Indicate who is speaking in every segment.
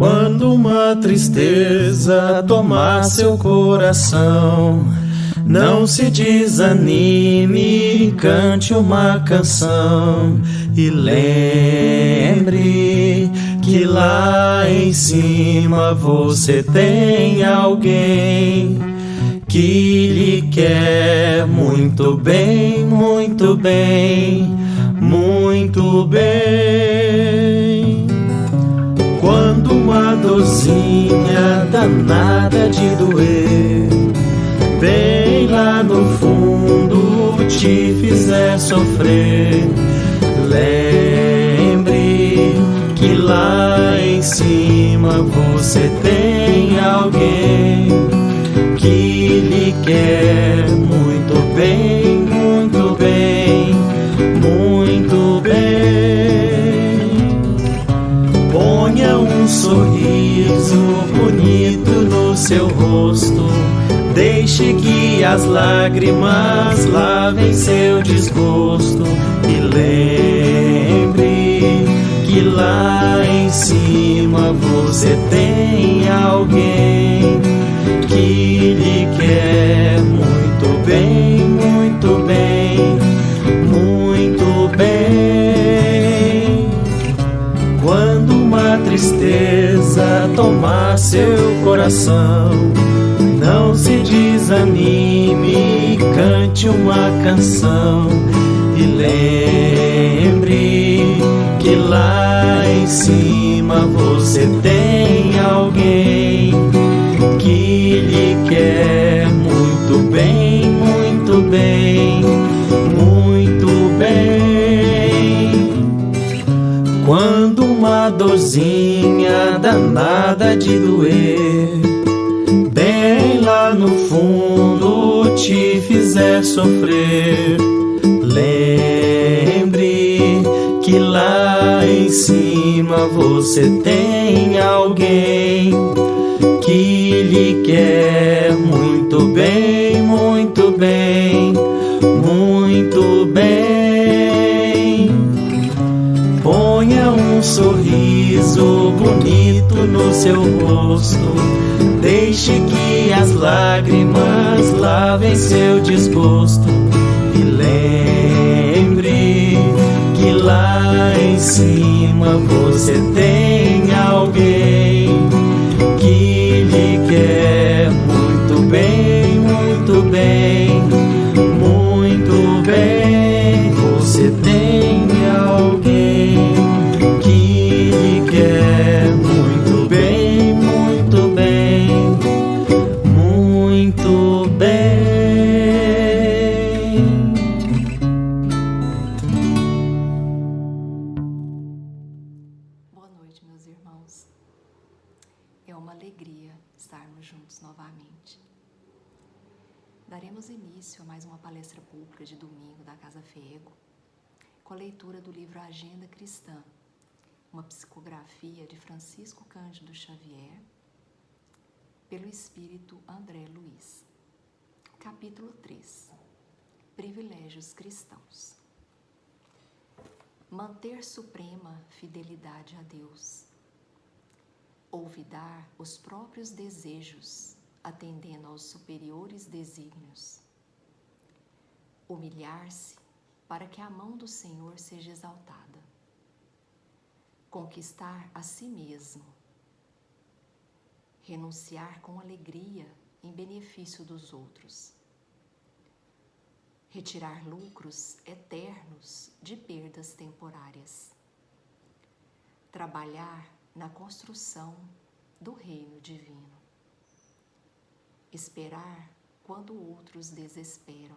Speaker 1: Quando uma tristeza tomar seu coração, não se desanime, cante uma canção e lembre que lá em cima você tem alguém que lhe quer muito bem, muito bem, muito bem. Quando uma dorzinha danada de doer bem lá no fundo te fizer sofrer, lembre que lá em cima você tem alguém que lhe quer muito bem, muito bem, muito bem. Ponha um sorriso bonito no seu rosto, deixe que as lágrimas lavem seu desgosto e lembre que lá em cima você tem alguém que lhe quer muito bem, muito bem, muito bem. Quando uma tristeza tomar seu coração, não se desanime, cante uma canção e lembre que lá em cima você tem alguém que lhe quer muito bem, muito bem, muito bem. Quando uma dorzinha danada de doer bem lá no fundo te fizer sofrer, lembre que lá em cima você tem alguém que lhe quer muito bem, muito bem, muito bem. Ponha um sorriso bonito no seu rosto, deixe que as lágrimas lavem seu desgosto e lembre que lá em cima você tem alguém que lhe quer muito bem, muito bem, muito bem. Você tem alguém que lhe quer muito bem, muito bem, muito bem.
Speaker 2: Boa noite, meus irmãos. É uma alegria estarmos juntos novamente. Daremos início a mais uma palestra pública de domingo da Casa Fego, com a leitura do livro Agenda Cristã, uma psicografia de Francisco Cândido Xavier, pelo espírito André Luiz. Capítulo 3. Privilégios cristãos. Manter suprema fidelidade a Deus. Olvidar os próprios desejos, atendendo aos superiores desígnios. Humilhar-se para que a mão do Senhor seja exaltada. Conquistar a si mesmo. Renunciar com alegria em benefício dos outros. Retirar lucros eternos de perdas temporárias. Trabalhar na construção do reino divino. Esperar quando outros desesperam.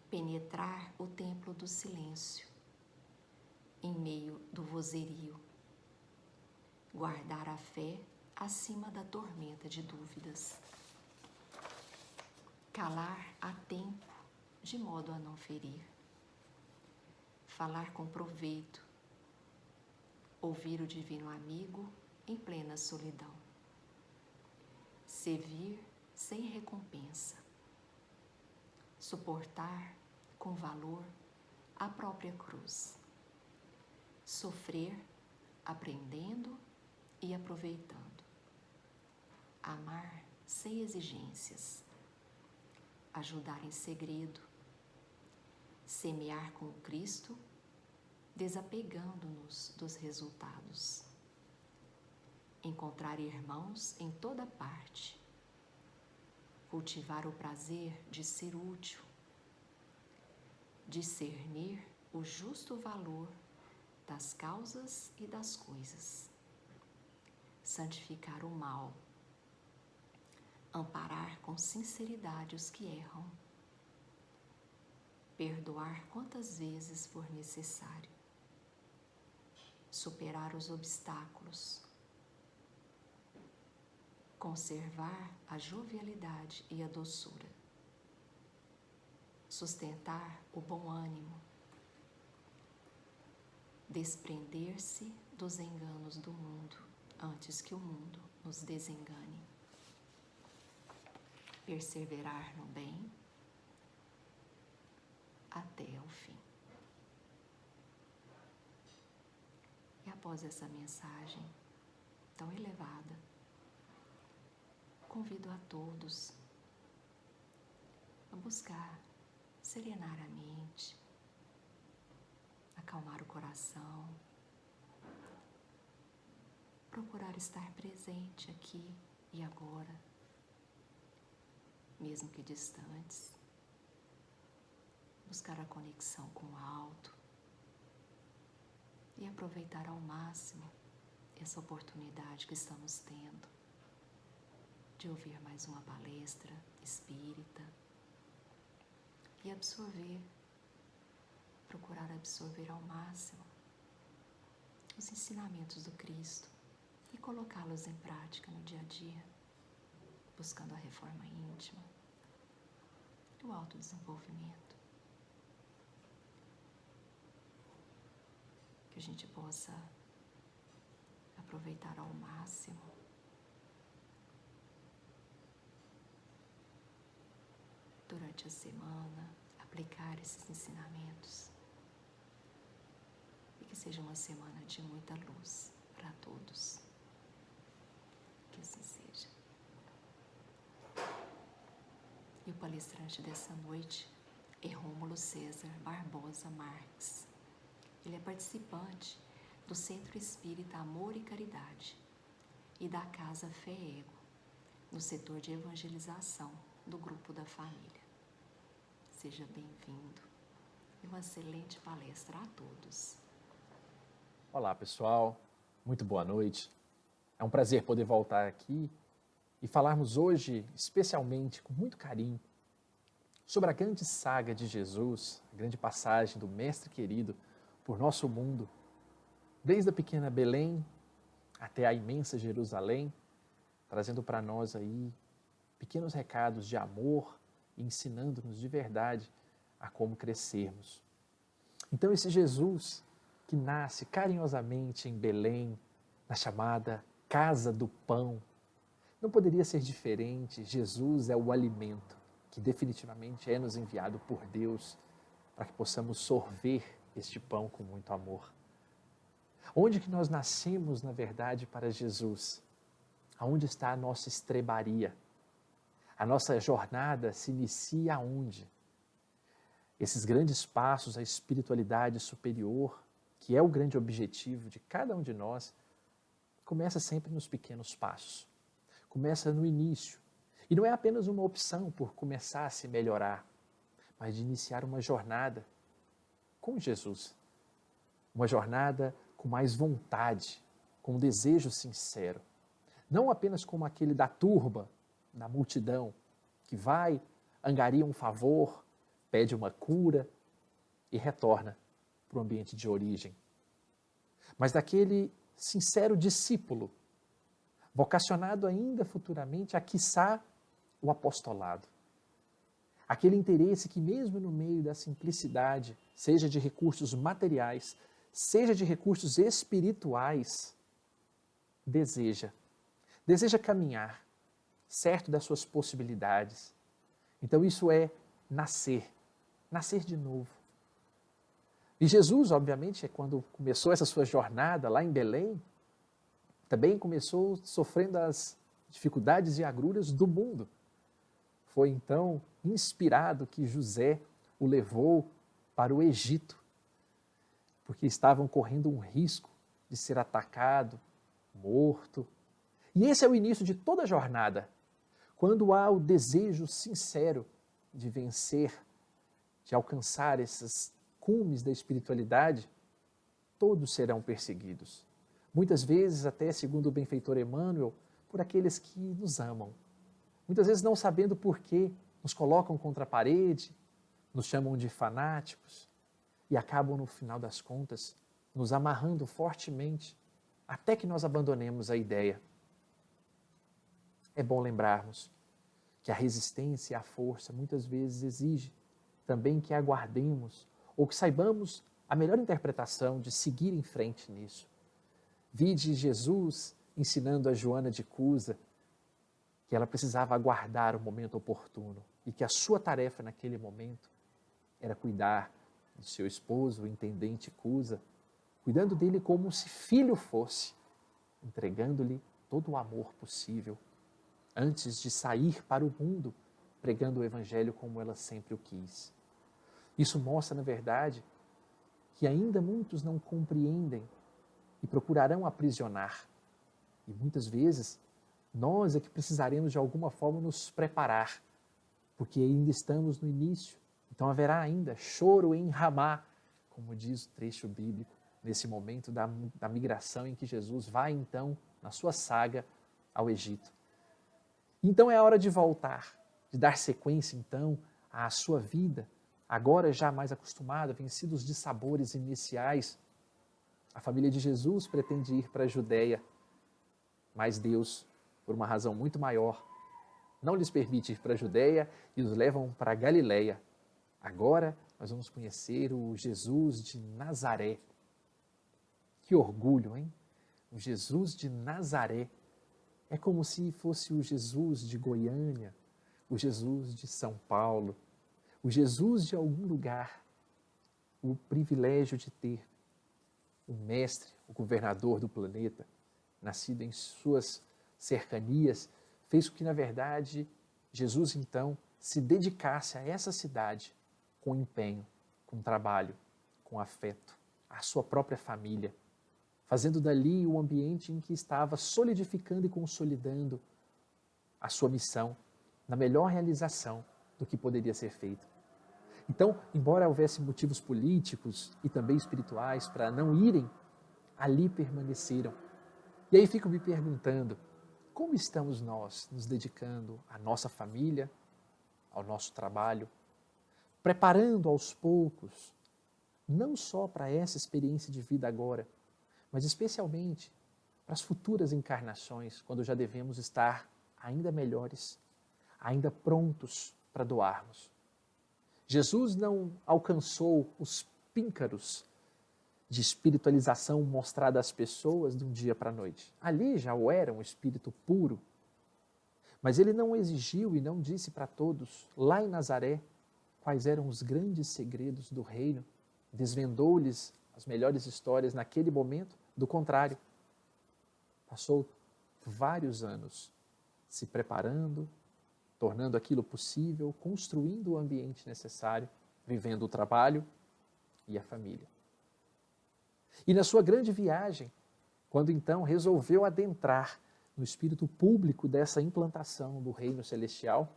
Speaker 2: Penetrar o templo do silêncio, em meio do vozerio. Guardar a fé acima da tormenta de dúvidas. Calar a tempo, de modo a não ferir. Falar com proveito. Ouvir o divino amigo em plena solidão. Servir sem recompensa. Suportar com valor a própria cruz. Sofrer aprendendo e aproveitando. Amar sem exigências. Ajudar em segredo. Semear com Cristo, desapegando-nos dos resultados. Encontrar irmãos em toda parte. Cultivar o prazer de ser útil. Discernir o justo valor das causas e das coisas. Santificar o mal. Amparar com sinceridade os que erram. Perdoar quantas vezes for necessário. Superar os obstáculos. Conservar a jovialidade e a doçura. Sustentar o bom ânimo. Desprender-se dos enganos do mundo antes que o mundo nos desengane. Perseverar no bem até o fim. E após essa mensagem tão elevada, convido a todos a buscar serenar a mente, acalmar o coração, procurar estar presente aqui e agora, mesmo que distantes, buscar a conexão com o alto e aproveitar ao máximo essa oportunidade que estamos tendo de ouvir mais uma palestra espírita e procurar absorver ao máximo os ensinamentos do Cristo e colocá-los em prática no dia a dia, buscando a reforma íntima, o autodesenvolvimento. Que a gente possa aproveitar ao máximo durante a semana, aplicar esses ensinamentos e que seja uma semana de muita luz para todos. Que assim seja. E o palestrante dessa noite é Rômulo César Barbosa Marques. Ele é participante do Centro Espírita Amor e Caridade e da Casa Fé Ego, no setor de evangelização do Grupo da Família. Seja bem-vindo e uma excelente palestra a todos.
Speaker 3: Olá, pessoal. Muito boa noite. É um prazer poder voltar aqui e falarmos hoje, especialmente com muito carinho, sobre a grande saga de Jesus, a grande passagem do Mestre querido por nosso mundo, desde a pequena Belém até a imensa Jerusalém, trazendo para nós aí pequenos recados de amor e ensinando-nos de verdade a como crescermos. Então esse Jesus que nasce carinhosamente em Belém, na chamada Casa do Pão, não poderia ser diferente. Jesus é o alimento que definitivamente é nos enviado por Deus para que possamos sorver este pão com muito amor. Onde que nós nascemos, na verdade, para Jesus? Aonde está a nossa estrebaria? A nossa jornada se inicia aonde? Esses grandes passos, a espiritualidade superior, que é o grande objetivo de cada um de nós, começa sempre nos pequenos passos. Começa no início. E não é apenas uma opção por começar a se melhorar, mas de iniciar uma jornada com Jesus. Uma jornada com mais vontade, com um desejo sincero. Não apenas como aquele da turba, da multidão, que vai, angaria um favor, pede uma cura e retorna para o ambiente de origem. Mas daquele sincero discípulo, vocacionado ainda futuramente a quiçá o apostolado. Aquele interesse que mesmo no meio da simplicidade, seja de recursos materiais, seja de recursos espirituais, deseja caminhar, certo das suas possibilidades. Então isso é nascer de novo. E Jesus, obviamente, quando começou essa sua jornada lá em Belém, Também começou sofrendo as dificuldades e agruras do mundo. Foi então inspirado que José o levou para o Egito, porque estavam correndo um risco de ser atacado, morto. E esse é o início de toda a jornada, quando há o desejo sincero de vencer, de alcançar esses cumes da espiritualidade, todos serão perseguidos. Muitas vezes, até segundo o benfeitor Emmanuel, por aqueles que nos amam. Muitas vezes não sabendo por quê, nos colocam contra a parede, nos chamam de fanáticos e acabam, no final das contas, nos amarrando fortemente até que nós abandonemos a ideia. É bom lembrarmos que a resistência e a força muitas vezes exige também que aguardemos ou que saibamos a melhor interpretação de seguir em frente nisso. Vide Jesus ensinando a Joana de Cusa que ela precisava aguardar o momento oportuno e que a sua tarefa naquele momento era cuidar do seu esposo, o intendente Cusa, cuidando dele como se filho fosse, entregando-lhe todo o amor possível, antes de sair para o mundo, pregando o Evangelho como ela sempre o quis. Isso mostra, na verdade, que ainda muitos não compreendem e procurarão aprisionar. E muitas vezes, nós é que precisaremos de alguma forma nos preparar, porque ainda estamos no início. Então haverá ainda choro em Ramá, como diz o trecho bíblico, nesse momento da migração em que Jesus vai então, na sua saga, ao Egito. Então é a hora de voltar, de dar sequência então à sua vida, agora já mais acostumada, vencidos de sabores iniciais. A família de Jesus pretende ir para a Judéia, mas Deus, por uma razão muito maior, não lhes permite ir para a Judéia e os levam para a Galileia. Agora nós vamos conhecer o Jesus de Nazaré. Que orgulho, hein? O Jesus de Nazaré. É como se fosse o Jesus de Goiânia, o Jesus de São Paulo, o Jesus de algum lugar. O privilégio de ter um mestre, o governador do planeta, nascido em suas cercanias, fez com que, na verdade, Jesus, então, se dedicasse a essa cidade com empenho, com trabalho, com afeto, à sua própria família, fazendo dali o ambiente em que estava solidificando e consolidando a sua missão na melhor realização do que poderia ser feito. Então, embora houvesse motivos políticos e também espirituais para não irem, ali permaneceram. E aí fico me perguntando, como estamos nós nos dedicando à nossa família, ao nosso trabalho, preparando aos poucos, não só para essa experiência de vida agora, mas especialmente para as futuras encarnações, quando já devemos estar ainda melhores, ainda prontos para doarmos. Jesus não alcançou os píncaros de espiritualização mostrada às pessoas de um dia para a noite. Ali já o era um espírito puro, mas ele não exigiu e não disse para todos, lá em Nazaré, quais eram os grandes segredos do reino, desvendou-lhes as melhores histórias naquele momento. Do contrário, passou vários anos se preparando, tornando aquilo possível, construindo o ambiente necessário, vivendo o trabalho e a família. E na sua grande viagem, quando então resolveu adentrar no espírito público dessa implantação do reino celestial,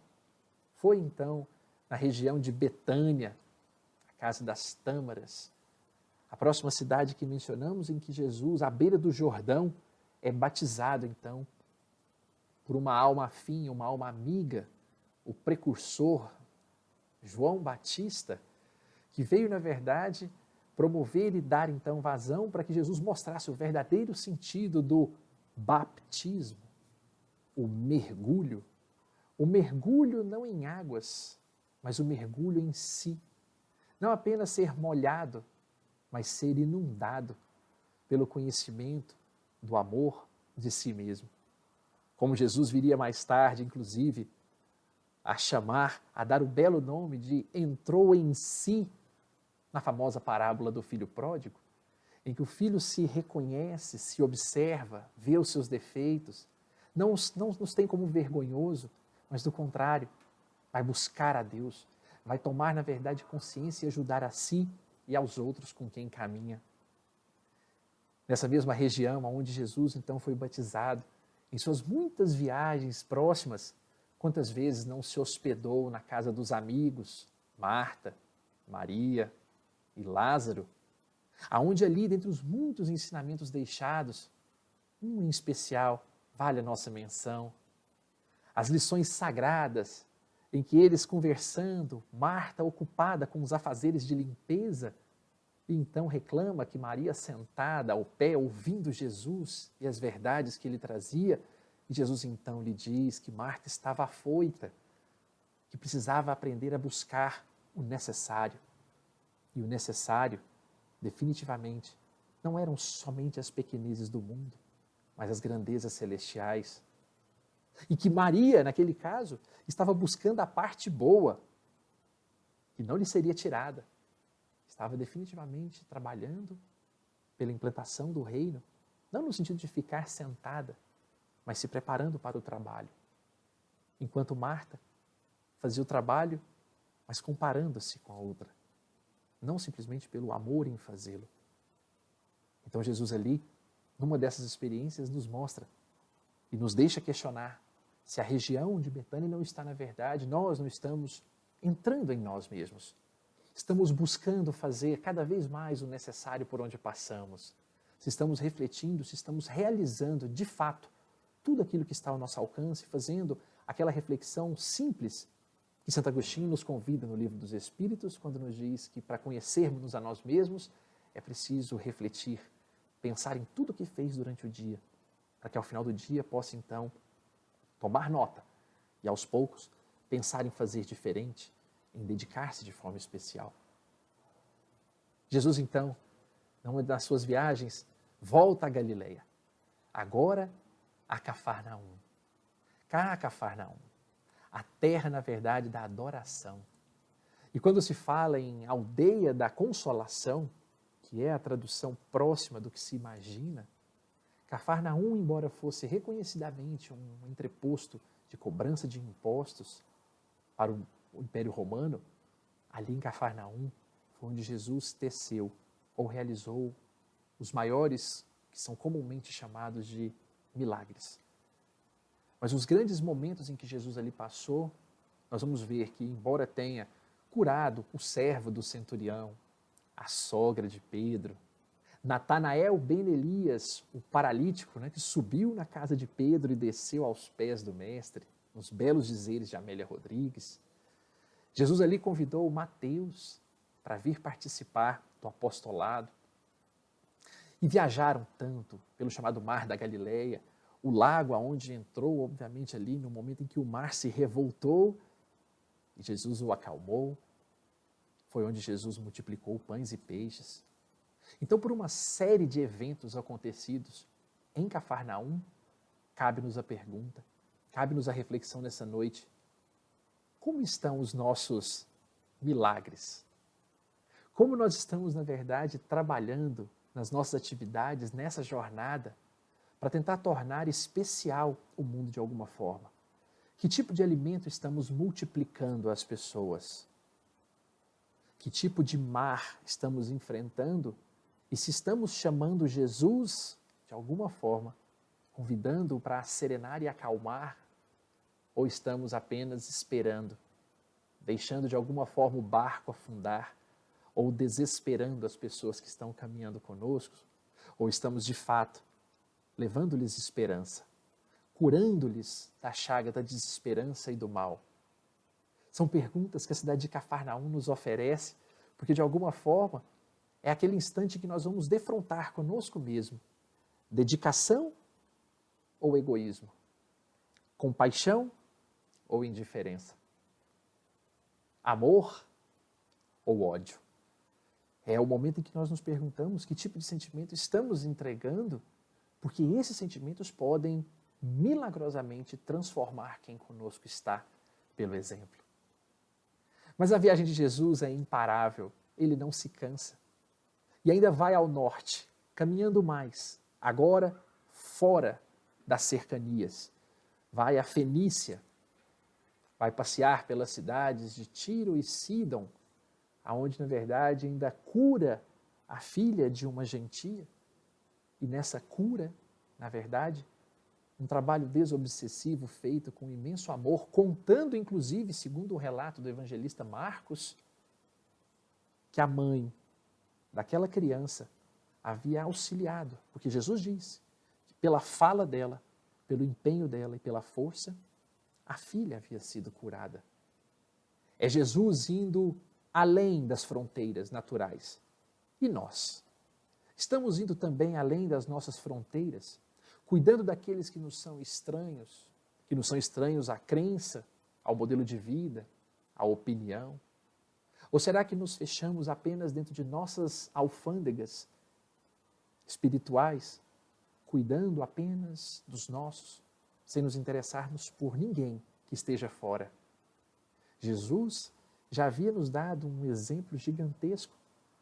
Speaker 3: foi então na região de Betânia, a casa das tâmaras, a próxima cidade que mencionamos, em que Jesus, à beira do Jordão, é batizado então por uma alma afim, uma alma amiga, o precursor João Batista, que veio, na verdade, promover e dar então vazão para que Jesus mostrasse o verdadeiro sentido do baptismo, o mergulho não em águas, mas o mergulho em si. Não apenas ser molhado, mas ser inundado pelo conhecimento do amor de si mesmo. Como Jesus viria mais tarde, inclusive, a chamar, a dar o belo nome de entrou em si, na famosa parábola do filho pródigo, em que o filho se reconhece, se observa, vê os seus defeitos, não nos tem como vergonhoso, mas do contrário, vai buscar a Deus, vai tomar, na verdade, consciência e ajudar a si e aos outros com quem caminha. Nessa mesma região onde Jesus então foi batizado, em suas muitas viagens próximas, quantas vezes não se hospedou na casa dos amigos, Marta, Maria e Lázaro, aonde ali, dentre os muitos ensinamentos deixados, um em especial vale a nossa menção. As lições sagradas em que eles conversando, Marta ocupada com os afazeres de limpeza, e então reclama que Maria sentada ao pé, ouvindo Jesus e as verdades que ele trazia, e Jesus então lhe diz que Marta estava afoita, que precisava aprender a buscar o necessário. E o necessário, definitivamente, não eram somente as pequenezes do mundo, mas as grandezas celestiais. E que Maria, naquele caso, estava buscando a parte boa, que não lhe seria tirada. Estava definitivamente trabalhando pela implantação do reino, não no sentido de ficar sentada, mas se preparando para o trabalho. Enquanto Marta fazia o trabalho, mas comparando-se com a outra, não simplesmente pelo amor em fazê-lo. Então Jesus ali, numa dessas experiências, nos mostra e nos deixa questionar se a região de Betânia não está, na verdade, nós não estamos entrando em nós mesmos. Estamos buscando fazer cada vez mais o necessário por onde passamos. Se estamos refletindo, se estamos realizando, de fato, tudo aquilo que está ao nosso alcance, fazendo aquela reflexão simples que Santo Agostinho nos convida no Livro dos Espíritos, quando nos diz que para conhecermos a nós mesmos é preciso refletir, pensar em tudo o que fez durante o dia, para que ao final do dia possa então tomar nota e aos poucos pensar em fazer diferente, em dedicar-se de forma especial. Jesus então, numa das suas viagens, volta a Galileia, agora a Cafarnaum. Cá a Cafarnaum, a terra, na verdade, da adoração. E quando se fala em aldeia da consolação, que é a tradução próxima do que se imagina, Cafarnaum, embora fosse reconhecidamente um entreposto de cobrança de impostos para o Império Romano, ali em Cafarnaum foi onde Jesus teceu ou realizou os maiores, que são comumente chamados de milagres. Mas os grandes momentos em que Jesus ali passou, nós vamos ver que, embora tenha curado o servo do centurião, a sogra de Pedro, Natanael ben Elias, o paralítico, que subiu na casa de Pedro e desceu aos pés do mestre, nos belos dizeres de Amélia Rodrigues, Jesus ali convidou Mateus para vir participar do apostolado. E viajaram tanto pelo chamado Mar da Galileia, o lago aonde entrou, obviamente, ali no momento em que o mar se revoltou e Jesus o acalmou. Foi onde Jesus multiplicou pães e peixes. Então, por uma série de eventos acontecidos em Cafarnaum, cabe-nos a pergunta, cabe-nos a reflexão nessa noite: como estão os nossos milagres? Como nós estamos, na verdade, trabalhando nas nossas atividades, nessa jornada, para tentar tornar especial o mundo de alguma forma? Que tipo de alimento estamos multiplicando às pessoas? Que tipo de mar estamos enfrentando? E se estamos chamando Jesus, de alguma forma, convidando-o para serenar e acalmar, ou estamos apenas esperando, deixando de alguma forma o barco afundar, ou desesperando as pessoas que estão caminhando conosco, ou estamos de fato levando-lhes esperança, curando-lhes da chaga da desesperança e do mal? São perguntas que a cidade de Cafarnaum nos oferece, porque de alguma forma é aquele instante que nós vamos defrontar conosco mesmo. Dedicação ou egoísmo? Compaixão ou indiferença? Amor ou ódio? É o momento em que nós nos perguntamos que tipo de sentimento estamos entregando, porque esses sentimentos podem milagrosamente transformar quem conosco está pelo exemplo. Mas a viagem de Jesus é imparável, ele não se cansa. E ainda vai ao norte, caminhando mais, agora fora das cercanias. Vai à Fenícia, vai passear pelas cidades de Tiro e Sidom, aonde na verdade ainda cura a filha de uma gentia. E nessa cura, na verdade, um trabalho desobsessivo feito com imenso amor, contando inclusive, segundo o relato do evangelista Marcos, que a mãe daquela criança havia auxiliado, porque Jesus diz que pela fala dela, pelo empenho dela e pela força, a filha havia sido curada. É Jesus indo além das fronteiras naturais. E nós? Estamos indo também além das nossas fronteiras, cuidando daqueles que nos são estranhos à crença, ao modelo de vida, à opinião? Ou será que nos fechamos apenas dentro de nossas alfândegas espirituais, cuidando apenas dos nossos, sem nos interessarmos por ninguém que esteja fora? Jesus já havia nos dado um exemplo gigantesco,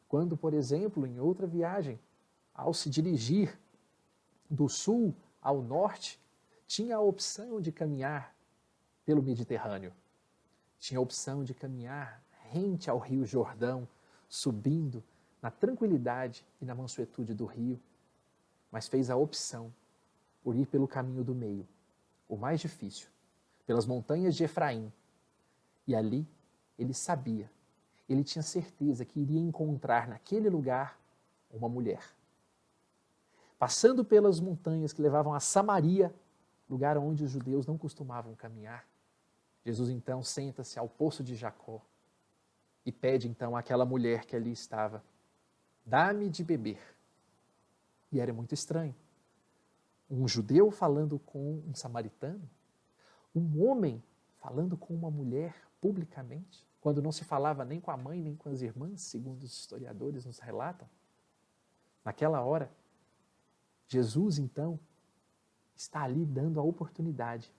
Speaker 3: quando, por exemplo, em outra viagem, ao se dirigir do sul ao norte, tinha a opção de caminhar pelo Mediterrâneo, tinha a opção de caminhar rente ao Rio Jordão, subindo na tranquilidade e na mansuetude do rio, mas fez a opção por ir pelo caminho do meio, o mais difícil, pelas montanhas de Efraim. E ali ele sabia, ele tinha certeza que iria encontrar naquele lugar uma mulher. Passando pelas montanhas que levavam a Samaria, lugar onde os judeus não costumavam caminhar, Jesus então senta-se ao poço de Jacó e pede então àquela mulher que ali estava: dá-me de beber. E era muito estranho. Um judeu falando com um samaritano, um homem falando com uma mulher publicamente, quando não se falava nem com a mãe nem com as irmãs, segundo os historiadores nos relatam. Naquela hora, Jesus então está ali dando a oportunidade,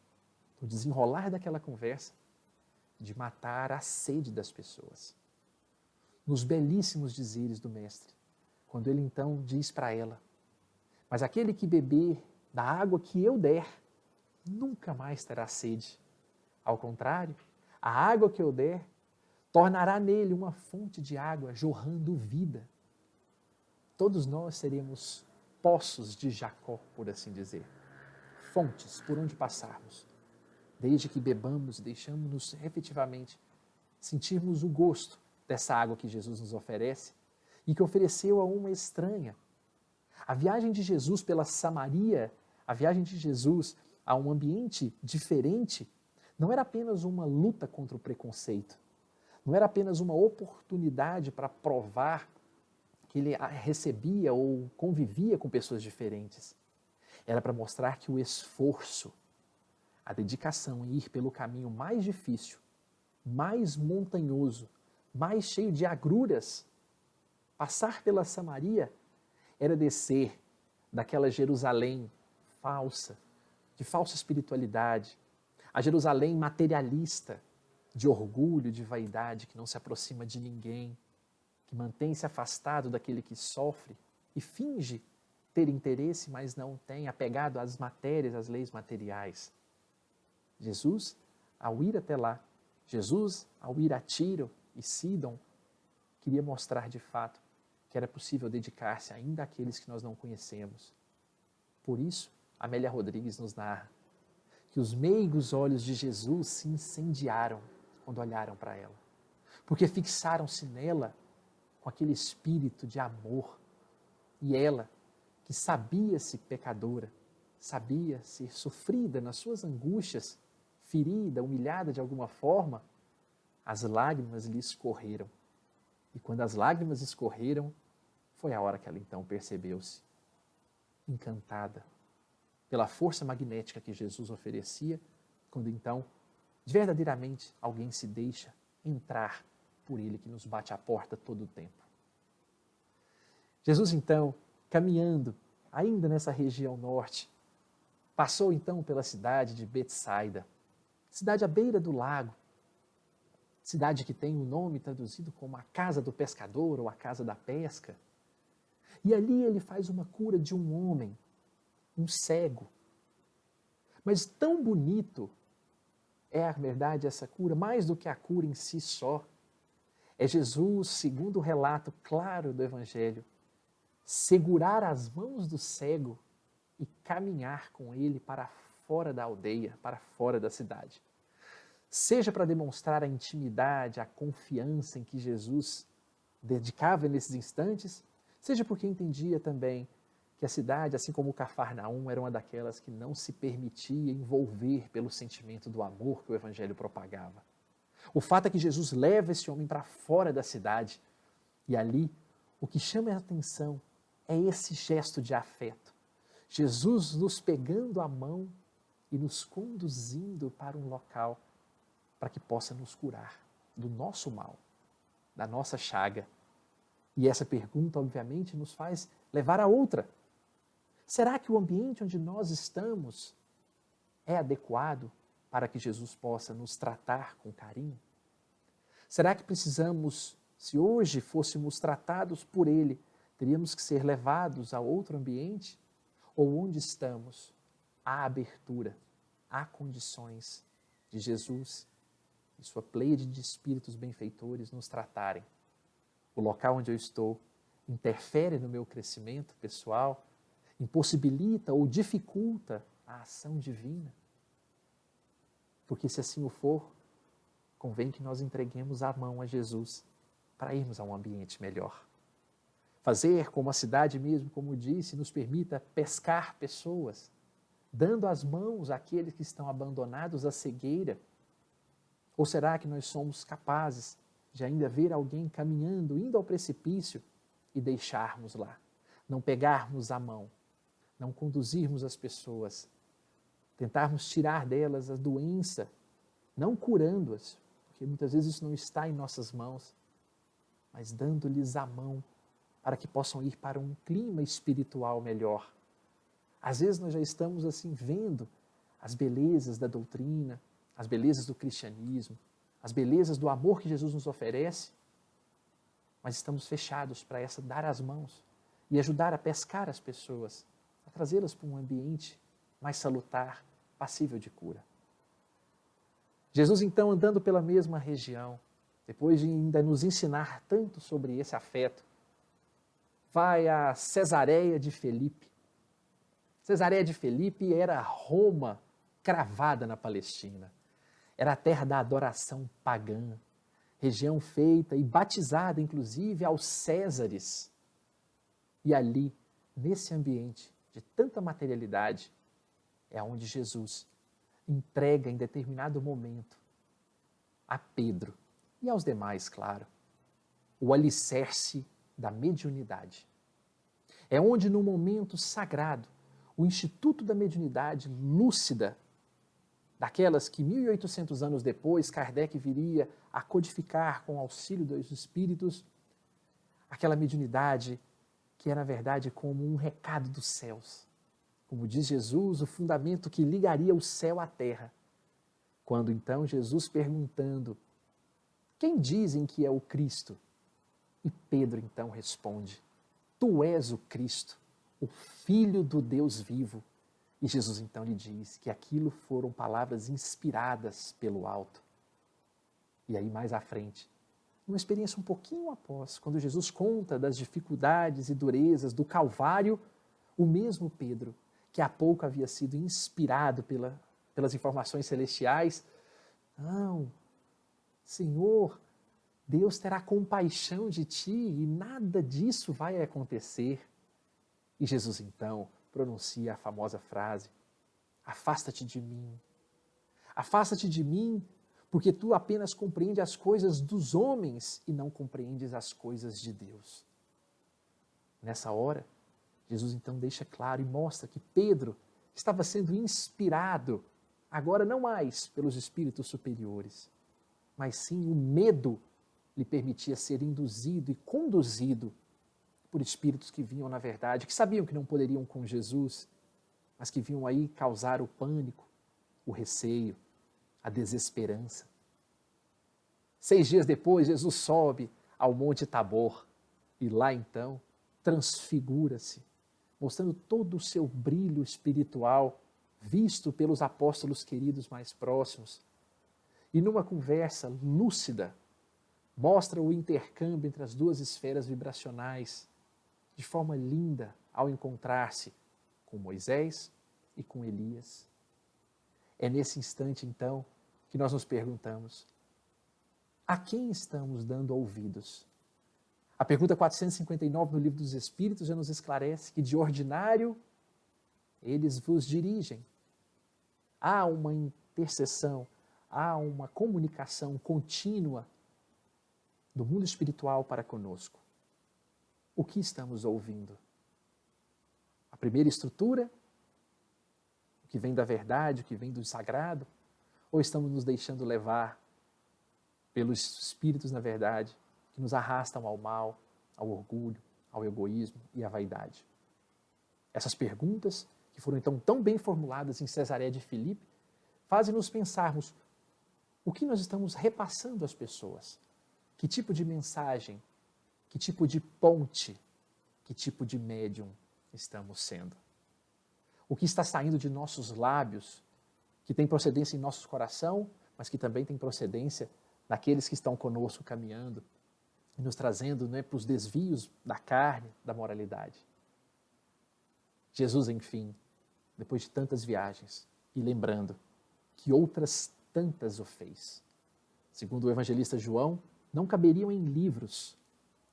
Speaker 3: no desenrolar daquela conversa, de matar a sede das pessoas. Nos belíssimos dizeres do Mestre, quando ele então diz para ela: mas aquele que beber da água que eu der, nunca mais terá sede. Ao contrário, a água que eu der tornará nele uma fonte de água jorrando vida. Todos nós seremos poços de Jacó, por assim dizer, fontes por onde passarmos, desde que bebamos e deixamos-nos efetivamente sentirmos o gosto dessa água que Jesus nos oferece e que ofereceu a uma estranha. A viagem de Jesus pela Samaria, a viagem de Jesus a um ambiente diferente, não era apenas uma luta contra o preconceito, não era apenas uma oportunidade para provar que ele recebia ou convivia com pessoas diferentes. Era para mostrar que o esforço, a dedicação em ir pelo caminho mais difícil, mais montanhoso, mais cheio de agruras, passar pela Samaria, era descer daquela Jerusalém falsa, de falsa espiritualidade, a Jerusalém materialista, de orgulho, de vaidade, que não se aproxima de ninguém, que mantém-se afastado daquele que sofre e finge ter interesse, mas não tem, apegado às matérias, às leis materiais. Jesus, ao ir até lá, Jesus, ao ir a Tiro e Sidom, queria mostrar de fato que era possível dedicar-se ainda àqueles que nós não conhecemos. Por isso, Amélia Rodrigues nos narra que os meigos olhos de Jesus se incendiaram quando olharam para ela, porque fixaram-se nela com aquele espírito de amor. E ela, que sabia-se pecadora, sabia ser sofrida nas suas angústias, ferida, humilhada de alguma forma, as lágrimas lhe escorreram. E quando as lágrimas escorreram, foi a hora que ela então percebeu-se encantada pela força magnética que Jesus oferecia, quando então, verdadeiramente, alguém se deixa entrar por ele que nos bate à porta todo o tempo. Jesus então, caminhando, ainda nessa região norte, passou então pela cidade de Betsaida, cidade à beira do lago, cidade que tem o nome traduzido como a casa do pescador ou a casa da pesca. E ali ele faz uma cura de um homem, um cego. Mas tão bonito é, a verdade, essa cura, mais do que a cura em si só. É Jesus, segundo o relato claro do Evangelho, segurar as mãos do cego e caminhar com ele para fora da aldeia, para fora da cidade. Seja para demonstrar a intimidade, a confiança em que Jesus dedicava nesses instantes, seja porque entendia também que a cidade, assim como Cafarnaum, era uma daquelas que não se permitia envolver pelo sentimento do amor que o Evangelho propagava. O fato é que Jesus leva esse homem para fora da cidade e ali o que chama a atenção é esse gesto de afeto. Jesus nos pegando a mão e nos conduzindo para um local para que possa nos curar do nosso mal, da nossa chaga. E essa pergunta, obviamente, nos faz levar a outra. Será que o ambiente onde nós estamos é adequado para que Jesus possa nos tratar com carinho? Será que precisamos, se hoje fôssemos tratados por Ele, teríamos que ser levados a outro ambiente? Ou onde estamos, há abertura, há condições de Jesus e sua pleiade de espíritos benfeitores nos tratarem? O local onde eu estou interfere no meu crescimento pessoal, impossibilita ou dificulta a ação divina? Porque se assim o for, convém que nós entreguemos a mão a Jesus para irmos a um ambiente melhor. Fazer como a cidade mesmo, como disse, nos permita pescar pessoas, dando as mãos àqueles que estão abandonados à cegueira. Ou será que nós somos capazes de ainda ver alguém caminhando, indo ao precipício e deixarmos lá? Não pegarmos a mão, não conduzirmos as pessoas, tentarmos tirar delas a doença, não curando-as, porque muitas vezes isso não está em nossas mãos, mas dando-lhes a mão para que possam ir para um clima espiritual melhor. Às vezes nós já estamos assim vendo as belezas da doutrina, as belezas do cristianismo, as belezas do amor que Jesus nos oferece, mas estamos fechados para dar as mãos e ajudar a pescar as pessoas, a trazê-las para um ambiente mais salutar, passível de cura. Jesus, então, andando pela mesma região, depois de ainda nos ensinar tanto sobre esse afeto, vai a Cesareia de Filipe. Cesareia de Filipe era Roma cravada na Palestina. Era a terra da adoração pagã, região feita e batizada, inclusive, aos Césares. E ali, nesse ambiente de tanta materialidade, é onde Jesus entrega em determinado momento a Pedro e aos demais, claro, o alicerce da mediunidade. É onde, num momento sagrado, o Instituto da Mediunidade lúcida, daquelas que 1800 anos depois Kardec viria a codificar com o auxílio dos espíritos, aquela mediunidade que é, na verdade, como um recado dos céus. Como diz Jesus, o fundamento que ligaria o céu à terra. Quando então Jesus perguntando, quem dizem que é o Cristo? E Pedro então responde, tu és o Cristo, o Filho do Deus vivo. E Jesus então lhe diz que aquilo foram palavras inspiradas pelo alto. E aí mais à frente, uma experiência um pouquinho após, quando Jesus conta das dificuldades e durezas do Calvário, o mesmo Pedro, que há pouco havia sido inspirado pelas informações celestiais, não, Senhor, Deus terá compaixão de ti e nada disso vai acontecer. E Jesus então pronuncia a famosa frase, afasta-te de mim. Afasta-te de mim, porque tu apenas compreendes as coisas dos homens e não compreendes as coisas de Deus. Nessa hora, Jesus então deixa claro e mostra que Pedro estava sendo inspirado, agora não mais pelos espíritos superiores, mas sim o medo lhe permitia ser induzido e conduzido por espíritos que vinham, na verdade, que sabiam que não poderiam com Jesus, mas que vinham aí causar o pânico, o receio, a desesperança. 6 dias depois, Jesus sobe ao Monte Tabor e lá então transfigura-se, mostrando todo o seu brilho espiritual, visto pelos apóstolos queridos mais próximos. E numa conversa lúcida, mostra o intercâmbio entre as duas esferas vibracionais, de forma linda, ao encontrar-se com Moisés e com Elias. É nesse instante, então, que nós nos perguntamos: a quem estamos dando ouvidos? A pergunta 459 no Livro dos Espíritos já nos esclarece que, de ordinário, eles vos dirigem. Há uma intercessão, há uma comunicação contínua do mundo espiritual para conosco. O que estamos ouvindo? A primeira estrutura, o que vem da verdade, o que vem do sagrado, ou estamos nos deixando levar pelos espíritos, na verdade, que nos arrastam ao mal, ao orgulho, ao egoísmo e à vaidade? Essas perguntas, que foram então tão bem formuladas em Cesareia de Filipe, fazem-nos pensarmos o que nós estamos repassando às pessoas. Que tipo de mensagem, que tipo de ponte, que tipo de médium estamos sendo? O que está saindo de nossos lábios, que tem procedência em nosso coração, mas que também tem procedência daqueles que estão conosco caminhando e nos trazendo, né, para os desvios da carne, da moralidade. Jesus, enfim, depois de tantas viagens, e lembrando que outras tantas o fez. Segundo o evangelista João, não caberiam em livros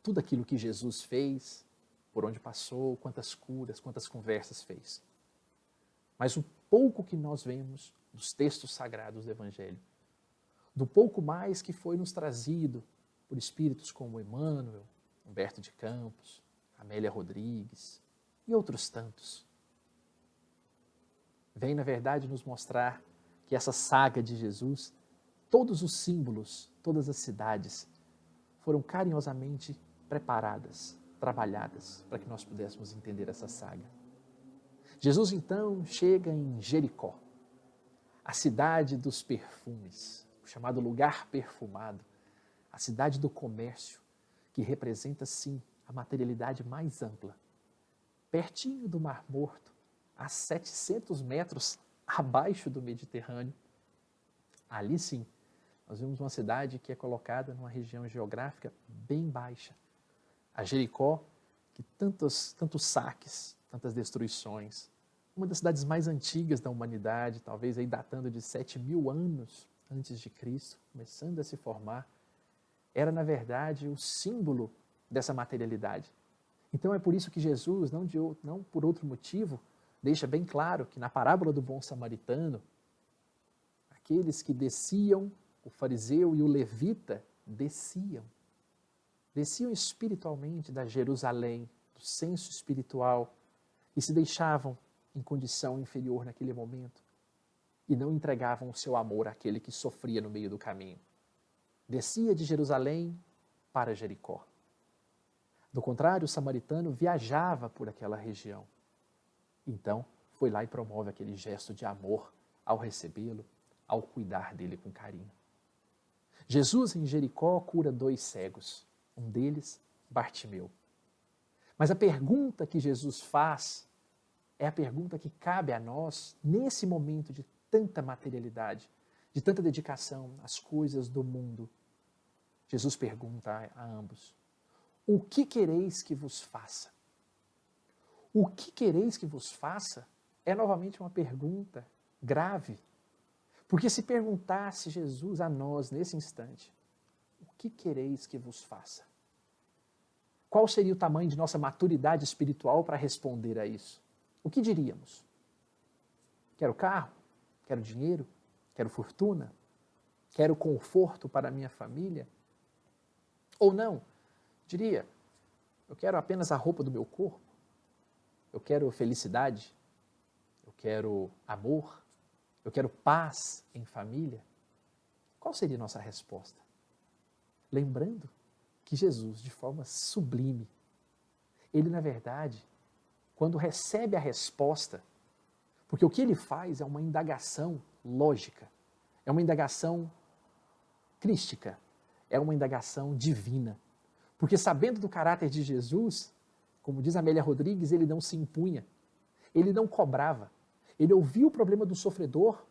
Speaker 3: tudo aquilo que Jesus fez, por onde passou, quantas curas, quantas conversas fez. Mas o pouco que nós vemos dos textos sagrados do Evangelho, do pouco mais que foi nos trazido por espíritos como Emmanuel, Humberto de Campos, Amélia Rodrigues e outros tantos, vem, na verdade, nos mostrar que essa saga de Jesus, todos os símbolos, todas as cidades, foram carinhosamente preparadas, trabalhadas, para que nós pudéssemos entender essa saga. Jesus, então, chega em Jericó, a cidade dos perfumes, o chamado lugar perfumado, a cidade do comércio, que representa, sim, a materialidade mais ampla. Pertinho do Mar Morto, a 700 metros abaixo do Mediterrâneo. Ali, sim, nós vemos uma cidade que é colocada numa região geográfica bem baixa. A Jericó, que tantos saques, tantas destruições, uma das cidades mais antigas da humanidade, talvez aí datando de 7.000 anos antes de Cristo, começando a se formar, era, na verdade, o símbolo dessa materialidade. Então é por isso que Jesus, não por outro motivo, deixa bem claro que na parábola do bom samaritano, aqueles que desciam, o fariseu e o levita, desciam espiritualmente da Jerusalém, do senso espiritual, e se deixavam em condição inferior naquele momento, e não entregavam o seu amor àquele que sofria no meio do caminho. Descia de Jerusalém para Jericó. Do contrário, o samaritano viajava por aquela região. Então, foi lá e promove aquele gesto de amor ao recebê-lo, ao cuidar dele com carinho. Jesus, em Jericó, cura 2 cegos. Um deles, Bartimeu. Mas a pergunta que Jesus faz é a pergunta que cabe a nós nesse momento de tanta materialidade, de tanta dedicação às coisas do mundo. Jesus pergunta a ambos: o que quereis que vos faça? O que quereis que vos faça é novamente uma pergunta grave. Porque se perguntasse Jesus a nós nesse instante, o que quereis que vos faça? Qual seria o tamanho de nossa maturidade espiritual para responder a isso? O que diríamos? Quero carro? Quero dinheiro? Quero fortuna? Quero conforto para a minha família? Ou não? Diria, eu quero apenas a roupa do meu corpo? Eu quero felicidade? Eu quero amor? Eu quero paz em família? Qual seria a nossa resposta? Lembrando que Jesus, de forma sublime, ele, na verdade, quando recebe a resposta, porque o que ele faz é uma indagação lógica, é uma indagação crística, é uma indagação divina. Porque sabendo do caráter de Jesus, Como diz Amélia Rodrigues, ele não se impunha, ele não cobrava, ele ouvia o problema do sofredor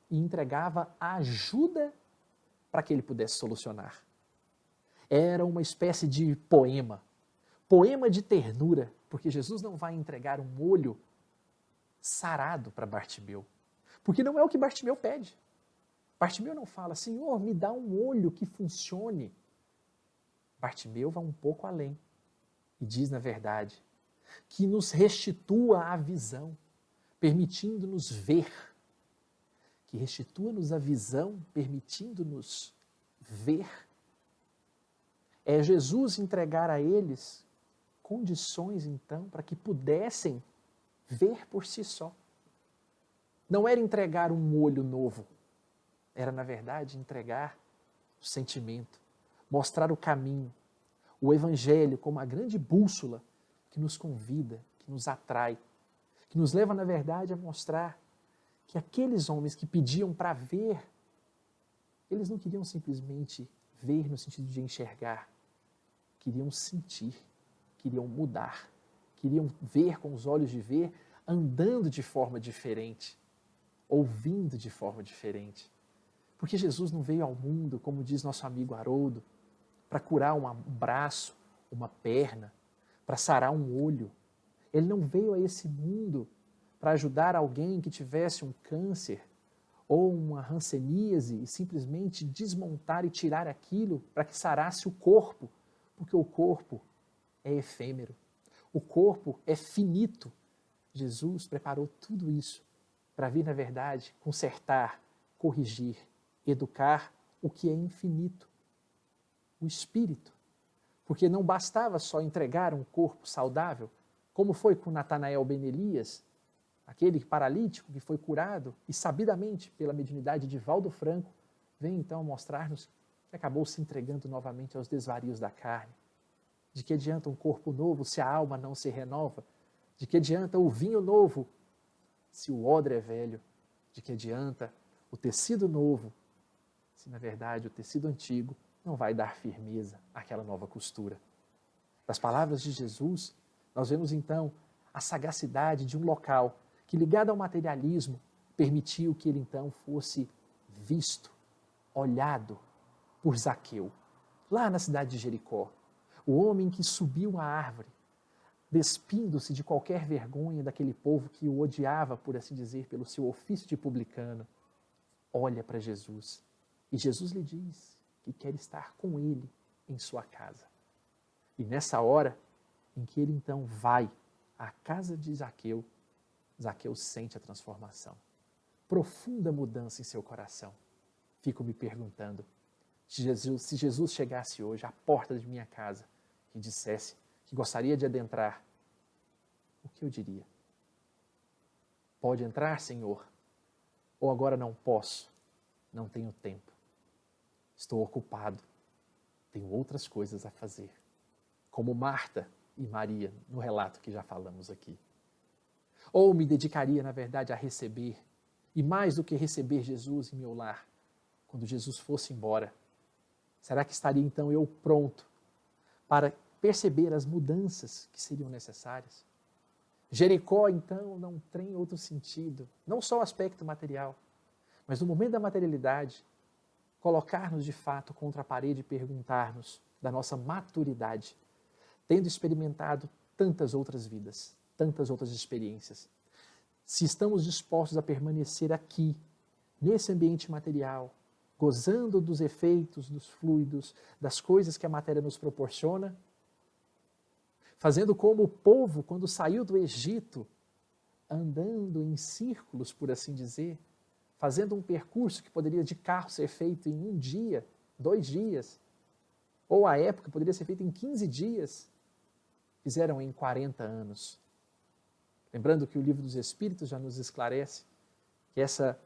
Speaker 3: e entregava a ajuda para que ele pudesse solucionar. Era uma espécie de poema de ternura, porque Jesus não vai entregar um olho sarado para Bartimeu, porque não é o que Bartimeu pede. Bartimeu não fala, Senhor, me dá um olho que funcione. Bartimeu vai um pouco além e diz, na verdade, que nos restitua a visão, permitindo-nos ver. Que restitua-nos a visão, permitindo-nos ver. É Jesus entregar a eles condições, então, para que pudessem ver por si só. Não era entregar um olho novo, era, na verdade, entregar o sentimento, mostrar o caminho, o Evangelho como a grande bússola que nos convida, que nos atrai, que nos leva, na verdade, a mostrar que aqueles homens que pediam para ver, eles não queriam simplesmente ver no sentido de enxergar, queriam sentir, queriam mudar, queriam ver com os olhos de ver, andando de forma diferente, ouvindo de forma diferente. Porque Jesus não veio ao mundo, como diz nosso amigo Haroldo, para curar um braço, uma perna, para sarar um olho. Ele não veio a esse mundo para ajudar alguém que tivesse um câncer ou uma hanseníase e simplesmente desmontar e tirar aquilo para que sarasse o corpo, porque o corpo é efêmero, o corpo é finito. Jesus preparou tudo isso para vir, na verdade, consertar, corrigir, educar o que é infinito, o espírito. Porque não bastava só entregar um corpo saudável, como foi com Natanael Ben Elias, aquele paralítico que foi curado e sabidamente pela mediunidade de Valdo Franco, vem então mostrar-nos que acabou se entregando novamente aos desvarios da carne. De que adianta um corpo novo se a alma não se renova? De que adianta o vinho novo se o odre é velho? De que adianta o tecido novo se, na verdade, o tecido antigo não vai dar firmeza àquela nova costura? Das palavras de Jesus, nós vemos então a sagacidade de um local que, ligado ao materialismo, permitiu que ele então fosse visto, olhado por Zaqueu, lá na cidade de Jericó. O homem que subiu a árvore, despindo-se de qualquer vergonha daquele povo que o odiava, por assim dizer, pelo seu ofício de publicano, olha para Jesus. E Jesus lhe diz que quer estar com ele em sua casa. E nessa hora em que ele então vai à casa de Zaqueu, Zaqueu sente a transformação. Profunda mudança em seu coração. Fico me perguntando, se Jesus chegasse hoje à porta de minha casa e dissesse que gostaria de adentrar, o que eu diria? Pode entrar, Senhor? Ou agora não posso? Não tenho tempo. Estou ocupado. Tenho outras coisas a fazer. Como Marta e Maria, no relato que já falamos aqui. Ou me dedicaria, na verdade, a receber, e mais do que receber Jesus em meu lar, quando Jesus fosse embora, será que estaria então eu pronto para perceber as mudanças que seriam necessárias? Jericó, então, não tem outro sentido, não só o aspecto material, mas no momento da materialidade, colocar-nos de fato contra a parede e perguntar-nos da nossa maturidade, tendo experimentado tantas outras vidas, tantas outras experiências. Se estamos dispostos a permanecer aqui, nesse ambiente material, gozando dos efeitos, dos fluidos, das coisas que a matéria nos proporciona, fazendo como o povo quando saiu do Egito, andando em círculos, por assim dizer, fazendo um percurso que poderia de carro ser feito em 1 dia, 2 dias, ou à época poderia ser feito em 15 dias, fizeram em 40 anos. Lembrando que o Livro dos Espíritos já nos esclarece que essa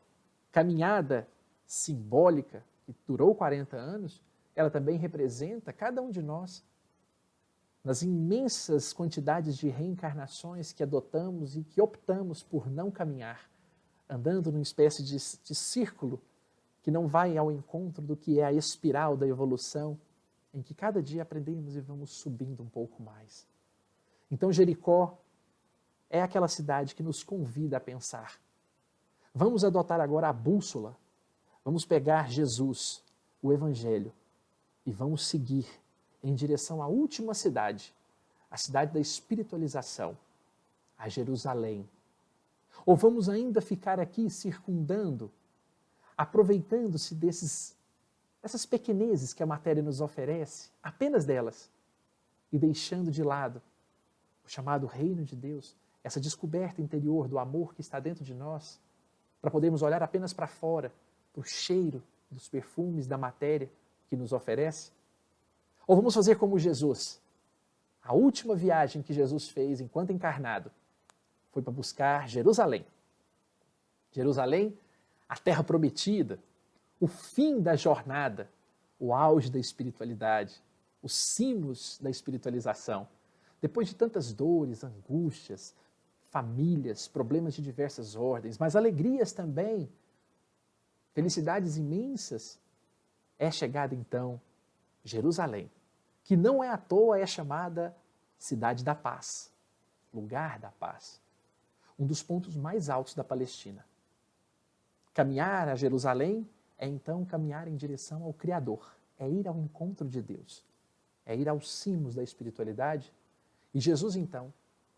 Speaker 3: caminhada simbólica, que durou 40 anos, ela também representa cada um de nós, nas imensas quantidades de reencarnações que adotamos e que optamos por não caminhar, andando numa espécie de círculo que não vai ao encontro do que é a espiral da evolução, em que cada dia aprendemos e vamos subindo um pouco mais. Então Jericó é aquela cidade que nos convida a pensar. Vamos adotar agora a bússola, vamos pegar Jesus, o Evangelho, e vamos seguir em direção à última cidade, a cidade da espiritualização, a Jerusalém. Ou vamos ainda ficar aqui circundando, aproveitando-se dessas pequenezes que a matéria nos oferece, apenas delas, e deixando de lado o chamado reino de Deus, essa descoberta interior do amor que está dentro de nós, para podermos olhar apenas para fora, para o cheiro dos perfumes da matéria que nos oferece? Ou vamos fazer como Jesus? A última viagem que Jesus fez enquanto encarnado foi para buscar Jerusalém. Jerusalém, a terra prometida, o fim da jornada, o auge da espiritualidade, os cimos da espiritualização. Depois de tantas dores, angústias, famílias, problemas de diversas ordens, mas alegrias também, felicidades imensas, é chegada então Jerusalém, que não é à toa é chamada Cidade da Paz, lugar da paz, um dos pontos mais altos da Palestina. Caminhar a Jerusalém é então caminhar em direção ao Criador, é ir ao encontro de Deus, é ir aos cimos da espiritualidade. E Jesus então,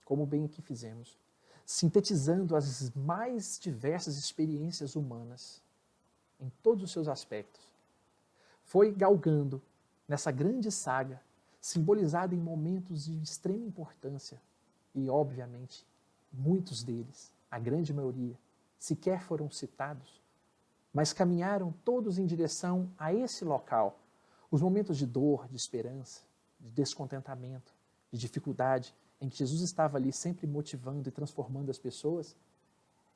Speaker 3: como bem aqui fizemos, sintetizando as mais diversas experiências humanas, em todos os seus aspectos, foi galgando nessa grande saga, simbolizada em momentos de extrema importância, e obviamente, muitos deles, a grande maioria, sequer foram citados, mas caminharam todos em direção a esse local, os momentos de dor, de esperança, de descontentamento, de dificuldade, em que Jesus estava ali sempre motivando e transformando as pessoas,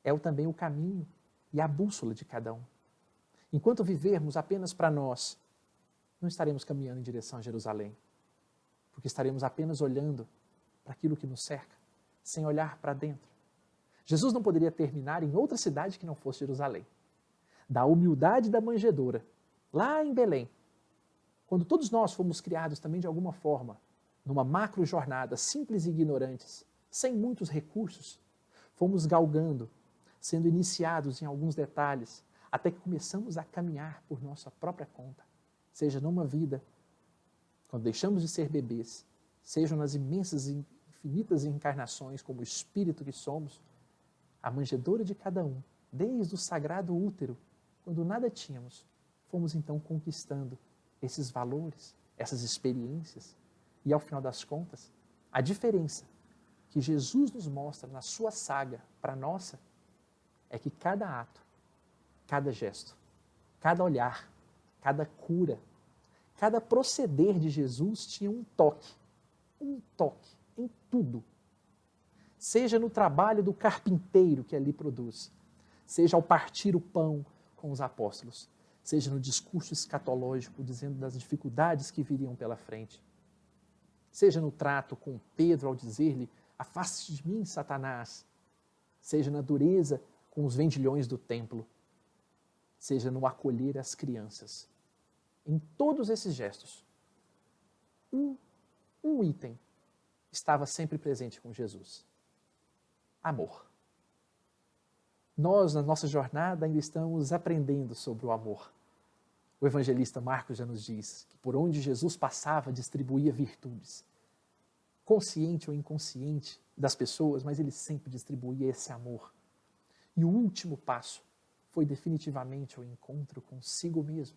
Speaker 3: é também o caminho e a bússola de cada um. Enquanto vivermos apenas para nós, não estaremos caminhando em direção a Jerusalém, porque estaremos apenas olhando para aquilo que nos cerca, sem olhar para dentro. Jesus não poderia terminar em outra cidade que não fosse Jerusalém. Da humildade da manjedoura, lá em Belém, quando todos nós fomos criados também de alguma forma, numa macro jornada, simples e ignorantes, sem muitos recursos, fomos galgando, sendo iniciados em alguns detalhes, até que começamos a caminhar por nossa própria conta, seja numa vida, quando deixamos de ser bebês, seja nas imensas e infinitas encarnações como espírito que somos, a manjedoura de cada um, desde o sagrado útero, quando nada tínhamos, fomos então conquistando esses valores, essas experiências, e ao final das contas, a diferença que Jesus nos mostra na sua saga para a nossa, é que cada ato, cada gesto, cada olhar, cada cura, cada proceder de Jesus tinha um toque em tudo. Seja no trabalho do carpinteiro que ali produz, seja ao partir o pão com os apóstolos, seja no discurso escatológico dizendo das dificuldades que viriam pela frente, seja no trato com Pedro ao dizer-lhe, afaste de mim, Satanás, seja na dureza com os vendilhões do templo, seja no acolher as crianças. Em todos esses gestos, um item estava sempre presente com Jesus: amor. Nós, na nossa jornada, ainda estamos aprendendo sobre o amor. O evangelista Marcos já nos diz que por onde Jesus passava, distribuía virtudes. Consciente ou inconsciente das pessoas, mas ele sempre distribuía esse amor. E o último passo foi definitivamente o encontro consigo mesmo.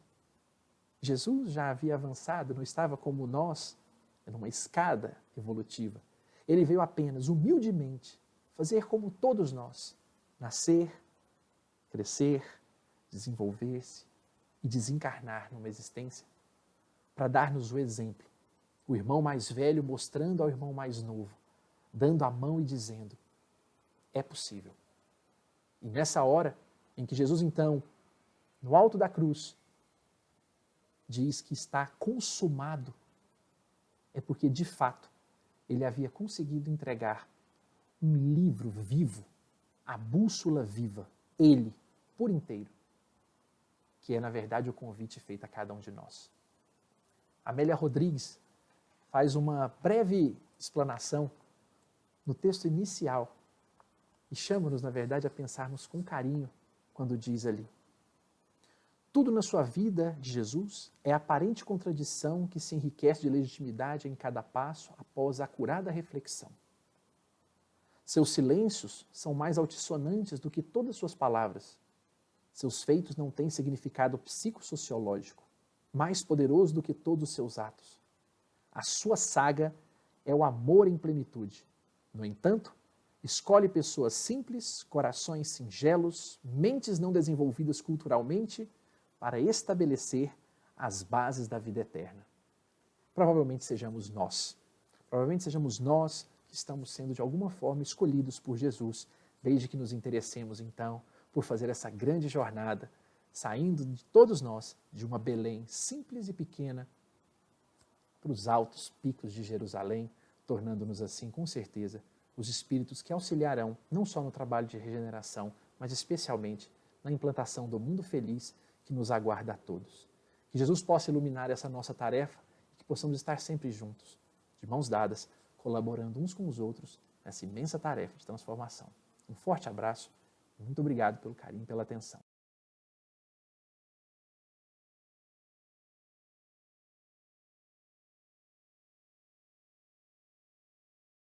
Speaker 3: Jesus já havia avançado, não estava como nós, numa escada evolutiva. Ele veio apenas, humildemente, fazer como todos nós, nascer, crescer, desenvolver-se e desencarnar numa existência para dar-nos o exemplo. O irmão mais velho mostrando ao irmão mais novo, dando a mão e dizendo, é possível. E nessa hora em que Jesus então, no alto da cruz, diz que está consumado, é porque de fato ele havia conseguido entregar um livro vivo, a bússola viva, ele, por inteiro, que é na verdade o convite feito a cada um de nós. Amélia Rodrigues faz uma breve explanação no texto inicial e chama-nos, na verdade, a pensarmos com carinho quando diz ali: tudo na sua vida de Jesus é aparente contradição que se enriquece de legitimidade em cada passo após a acurada reflexão. Seus silêncios são mais altissonantes do que todas suas palavras. Seus feitos não têm significado psicossociológico, mais poderoso do que todos os seus atos. A sua saga é o amor em plenitude. No entanto, escolhe pessoas simples, corações singelos, mentes não desenvolvidas culturalmente, para estabelecer as bases da vida eterna. Provavelmente sejamos nós. Provavelmente sejamos nós que estamos sendo de alguma forma escolhidos por Jesus, desde que nos interessemos então por fazer essa grande jornada, saindo de todos nós de uma Belém simples e pequena para os altos picos de Jerusalém, tornando-nos assim, com certeza, os espíritos que auxiliarão não só no trabalho de regeneração, mas especialmente na implantação do mundo feliz que nos aguarda a todos. Que Jesus possa iluminar essa nossa tarefa e que possamos estar sempre juntos, de mãos dadas, colaborando uns com os outros nessa imensa tarefa de transformação. Um forte abraço e muito obrigado pelo carinho e pela atenção.